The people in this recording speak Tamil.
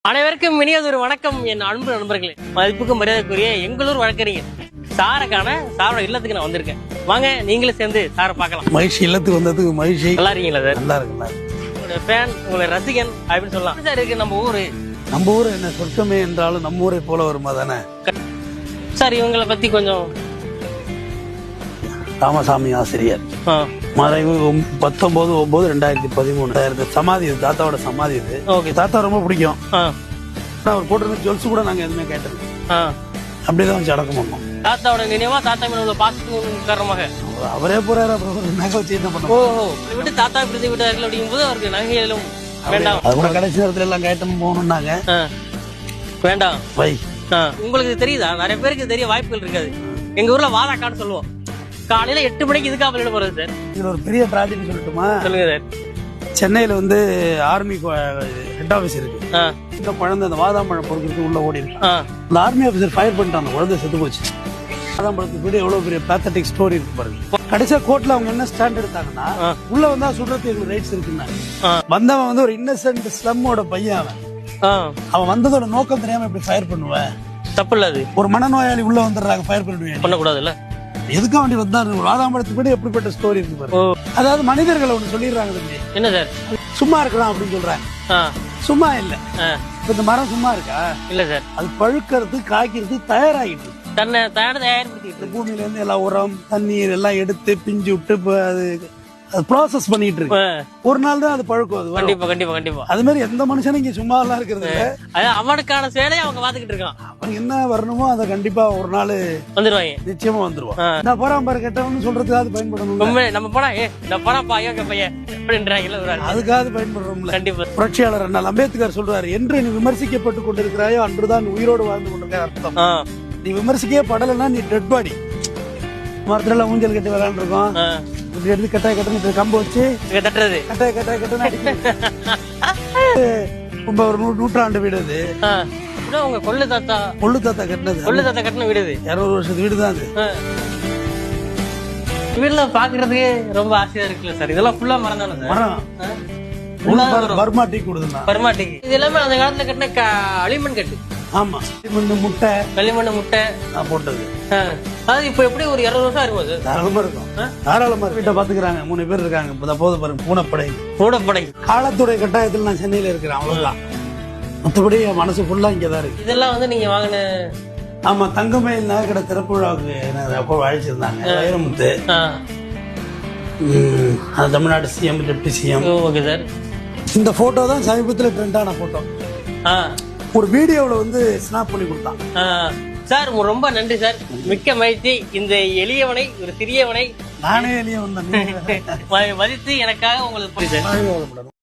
அனைவருக்கும் இனியதொரு வணக்கம். என் அன்பு நண்பர்களே, மதிப்புக்கும் மரியாதைக்குரிய எங்களூர் வழக்கறிஞர் சாரைக்கான சாரோட இல்லத்துக்கு நான் வந்திருக்கேன். வாங்க நீங்களும் சேர்ந்து சாரை பார்க்கலாம். மகிழ்ச்சி இல்லத்துக்கு வந்ததுக்கு மகிழ்ச்சி. நல்லா இருக்கீங்களா சார்? நல்லா இருக்குங்களா? உங்களோட ஃபேன், உங்களை ரசிகன் அப்படின்னு சொல்லலாம் சார். இருக்கு நம்ம ஊரு. நம்ம ஊரு என்ன சொர்க்கமே என்றாலும் நம்ம ஊரை போல வருமா தானே சார்? இவங்களை பத்தி கொஞ்சம். ராமசாமி ஆசிரியர், மறைவு 19/9/2013. சமாதி, இது தாத்தாவோட சமாதி. இது தாத்தா ரொம்ப பிடிக்கும். அவர் போட்டிருந்த ஜுவல்ஸ் கூட நாங்க எதுவுமே கேட்டது அப்படிதான் வச்சு அடக்கம் பண்ணோம். தாத்தாவோட நினைவா, தாத்தா மேல உள்ள பாசத்தின் காரணமாக அவரே போறாரு. அப்புறம் நகை வச்சு என்ன பண்ணோம்? ஓஹோ, விட்டு தாத்தா இப்படி விட்டார்கள் அப்படிங்கும்போது அவருக்கு நகைகளும் வேண்டாம். அது கூட கடைசி நேரத்துல எல்லாம் கேட்டும் போகணும்னாங்க. வேண்டாம் வை. உங்களுக்கு தெரியுதா? நிறைய பேருக்கு தெரிய வாய்ப்புகள் இருக்காது. எங்க ஊர்ல வாதாக்கான்னு சொல்லுவோம். காலையில 8 மணிக்கு இதுக்காக வெளியிட போறது சார். இதுல ஒரு பெரிய ட்ராஜடி சொல்லட்டுமா? சொல்லுங்க சார். சென்னையில ஆர்மி ஹெட் ஆபீஸ் இருக்கு. இந்த குழந்தை அந்த வாதாம்பழம் பொறுக்கிறது உள்ள ஓடி இருக்கு. அந்த ஆர்மி ஆபீசர் ஃபயர் பண்ணிட்டாங்க, குழந்தை செத்து போச்சு. வாதாம்பழத்துக்கு வீடு எவ்வளவு பெரிய பேத்தட்டிக் ஸ்டோரி இருக்கு பாருங்க. கடைசியா கோர்ட்ல அவங்க என்ன ஸ்டாண்ட் எடுத்தாங்கன்னா, உள்ள வந்தா சுடுறதுக்கு எங்களுக்கு ரைட்ஸ் இருக்குன்னாங்க. வந்தவன் ஒரு இன்னசென்ட் ஸ்லம்மோட பையன். அவன் வந்ததோட நோக்கம் தெரியாம இப்படி ஃபயர் பண்ணுவேன். தப்பு இல்ல. அது ஒரு மனநோயாளி உள்ள வந்துடுறாங்க, ஃபயர் பண்ணக்கூடாது இல்ல. எதுக்காக வேண்டி வந்தாரு? வாதாம்பழத்துக்கு கூட எப்படிப்பட்ட ஸ்டோரி இருக்கு பாரு. அதாவது மனிதர்களை ஒண்ணு சொல்லிடுறாங்க தம்பி. என்ன சார்? சும்மா இருக்கலாம் அப்படின்னு சொல்றாங்க. சும்மா இல்ல. இந்த மரம் சும்மா இருக்கா? இல்ல சார். அது பழுக்கிறது, காய்க்கிறது, தயாராகிட்டு தன்னை தயார்படுத்திட்டு பூமியில இருந்து எல்லா உரம், தண்ணீர் எல்லாம் எடுத்து பிஞ்சு விட்டு அது ப்ராசஸ் பண்ணிட்டு இருக்கு. ஒரு நாள் தான் அது பழுக்கும். கண்டிப்பா கண்டிப்பா கண்டிப்பா. அது மாதிரி எந்த மனுஷனும் இங்க சும்மா எல்லாம் இருக்கிறது இல்ல. அவனுக்கான சேலையை அவங்க பாத்துக்கிட்டு இருக்கான். அவன் என்ன வரணுமோ அதை கண்டிப்பா ஒரு நாள் வந்துருவாங்க. நிச்சயமா வந்துருவான். நான் போறான் பாரு, கெட்டவன்னு சொல்றதுக்காக அது பயன்படணும். நம்ம போனா பையன் அப்படின்றாங்க, அதுக்காக பயன்படுறோம்ல. கண்டிப்பா. புரட்சியாளர் அண்ணா அம்பேத்கர் சொல்றாரு, என்று நீ விமர்சிக்கப்பட்டு கொண்டிருக்கிறாயோ அன்றுதான் உயிரோடு வாழ்ந்து கொண்டிருக்க அர்த்தம். நீ விமர்சிக்கவே படலைன்னா நீ டெட் பாடி. மரத்துல எல்லாம் ஊஞ்சல் கட்டி விளையாண்டு இருக்கோம். இப்படி எடுத்து கட்டாய கட்டணு கம்பு வச்சு கட்டுறது, கட்டாய ரொம்ப ஒரு நூற்றாண்டு வீடு அது. உங்க கொள்ளு தாத்தா கட்டின வீடு. 200 வருஷத்து வீடு தான் அது. வீடுல பாக்குறதுக்கு ரொம்ப ஆசையா இருக்குல்ல சார்? இதெல்லாம் ஃபுல்லா மரம் தானே சார்? மரம். பர்மா டீ கொடுதுண்ணா. பர்மா டீ இது எல்லாமே அந்த காலத்துல கட்டின களிமண் கட்டு. ஆமா, களிமண் முட்டை நான் போட்டது. அது இப்ப எப்படி ஒரு 200 வருஷம் இருக்கும்? தாராளமா இருக்கும். தாராளமா வீட்டை பாத்துக்கிறாங்க. 3 பேர் இருக்காங்க. போது பாருங்க, பூனைப்படை காலத்துடைய கட்டாயத்தில் நான் சென்னையில இருக்கிறேன். அவ்வளவுதான். மற்றபடி மனசு ஃபுல்லா இங்கதான் இருக்கு. இதெல்லாம் நீங்க வாங்கின? ஆமா, தங்கமயில் நகைக்கடை திறப்பு விழாவுக்கு அப்போ அழைச்சிருந்தாங்க. Vairamuthu, Tamil Nadu CM, deputy CM. Okay sir. இந்த போட்டோ தான் சமீபத்தில் ட்ரெண்டான போட்டோ. ஒரு வீடியோவில் ஸ்னாப் பண்ணி கொடுத்தான் சார். ரொம்ப நன்றி சார், மிக்க மகிழ்ச்சி. இந்த எளியவனை, ஒரு சிறியவனை, நானே எளியவன் தான் மதித்து எனக்காக உங்களுக்கு